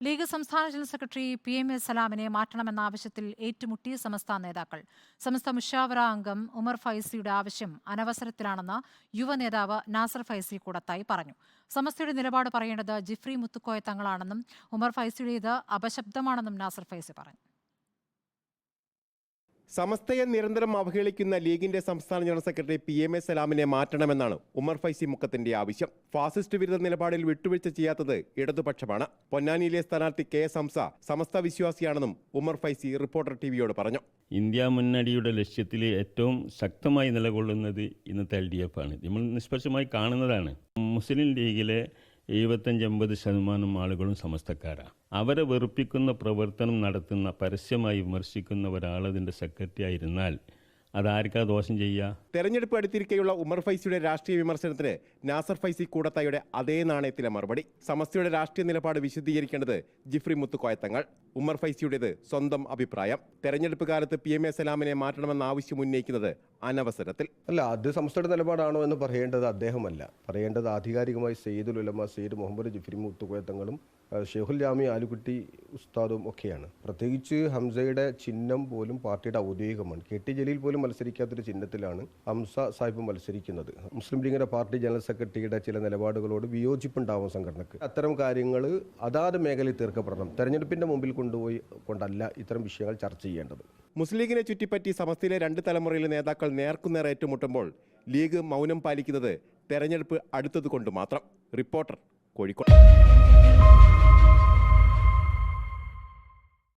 League സംസ്ഥാന general secretary PMA സലാമിനെ മാറ്റണമെന്ന ആവശ്യത്തിൽ ഏറ്റുമുട്ടി സമസ്ത നേതാക്കൾ. സമസ്ത മുഷാവറ അംഗം ഉമർ ഫൈസിയുടെ ആവശ്യം അനവസരത്തിലാണെന്ന് യുവ നേതാവ് നാസർ ഫൈസി കൂടത്തായി പറഞ്ഞു. സമസ്തയുടെ നിലപാട് പറയേണ്ടത് ജിഫ്രി മുത്തുക്കോയ തങ്ങളാണെന്നും ഉമർ ഫൈസിയുടേത് അപശബ്ദമാണെന്നും നാസർ ഫൈസി പറഞ്ഞു. സമസ്തയെ നിരന്തരം അവഹേളിക്കുന്ന ലീഗിന്റെ സംസ്ഥാന ജനറൽ സെക്രട്ടറി PMA സലാമിനെ മാറ്റണമെന്നാണ് ഉമർ ഫൈസി മുക്കത്തിന്റെ ആവശ്യം. ഫാസിസ്റ്റ് വിരുദ്ധ നിലപാടിൽ വിട്ടുവീഴ്ച ചെയ്യാത്തത് ഇടതുപക്ഷമാണ്. പൊന്നാനിയിലെ സ്ഥാനാർത്ഥി KS ഹംസ സമസ്ത വിശ്വാസിയാണെന്നും ഉമർ ഫൈസി റിപ്പോർട്ടർ ടിവിയോട് പറഞ്ഞു. ഇന്ത്യ മുന്നണിയുടെ ലക്ഷ്യത്തിൽ ഏറ്റവും ശക്തമായി നിലകൊള്ളുന്നത് ഇന്നത്തെ LDF ആണ്. നമ്മൾ നിഷ്പക്ഷമായി കാണുന്നതാണ്. മുസ്ലിം ലീഗിലെ 75-80% ആളുകളും സമസ്തക്കാരാണ്. അവരെ വെറുപ്പിക്കുന്ന പ്രവർത്തനം നടത്തുന്ന, പരസ്യമായി വിമർശിക്കുന്ന ഒരാളതിൻ്റെ സെക്രട്ടറി ആയിരുന്നാൽ അതാർക്കാ ദോഷം ചെയ്യുക? തെരഞ്ഞെടുപ്പ് അടുത്തിരിക്കെയുള്ള ഉമർ ഫൈസിയുടെ രാഷ്ട്രീയ വിമർശനത്തിന് നാസർ ഫൈസി കൂടത്തായുടെ അതേ നാണയത്തിലെ മറുപടി. സമസ്തയുടെ രാഷ്ട്രീയ നിലപാട് വിശദീകരിക്കേണ്ടത് ജിഫ്രി മുത്തുക്കോയ തങ്ങൾ. ഉമർ ഫൈസിയുടേത് സ്വന്തം അഭിപ്രായം. തെരഞ്ഞെടുപ്പ് കാലത്ത് PMA സലാമിനെ മാറ്റണമെന്ന ആവശ്യം ഉന്നയിക്കുന്നത് അനവസരത്തിൽ. അല്ല, അത് സംസ്ഥയുടെ നിലപാടാണോ എന്ന് പറയേണ്ടത് അദ്ദേഹമല്ല. പറയേണ്ടത് ആധികാരികമായി സയ്യിദുൽ ഉലമ സയ്യിദ് മുഹമ്മദ് ജിഫ്രി മുത്തുക്കോയ തങ്ങളും ഷെയ്ഖുൽ ജാമി ആലുകുട്ടി ഉസ്താദും ഒക്കെയാണ്. പ്രത്യേകിച്ച് ഹംസയുടെ ചിഹ്നം പോലും പാർട്ടിയുടെ ഔദ്യോഗികമാണ്. KT ജലീൽ പോലും മത്സരിക്കാത്തൊരു ചിഹ്നത്തിലാണ് ഹംസ സാഹിബ് മത്സരിക്കുന്നത്. മുസ്ലിം ലീഗിന്റെ പാർട്ടി ജനറൽ സെക്രട്ടറിയുടെ ചില നിലപാടുകളോട് വിയോജിപ്പുണ്ടാവും സംഘടനക്ക്. അത്തരം കാര്യങ്ങൾ അതാത് മേഖലയിൽ തീർക്കപ്പെടണം. തെരഞ്ഞെടുപ്പിന്റെ മുമ്പിൽ കൊണ്ടല്ല ഇത്തരം വിഷയങ്ങൾ ചർച്ച ചെയ്യേണ്ടത്. മുസ്ലിം ലീഗിനെ ചുറ്റിപ്പറ്റി സമസ്തയിലെ 2 തലമുറയിലെ നേതാക്കൾ നേർക്കുനേർ ഏറ്റുമുട്ടുമ്പോൾ ലീഗ് മൗനം പാലിക്കുന്നത് തെരഞ്ഞെടുപ്പ് അടുത്തതുകൊണ്ട് മാത്രം. റിപ്പോർട്ടർ, കോഴിക്കോട്.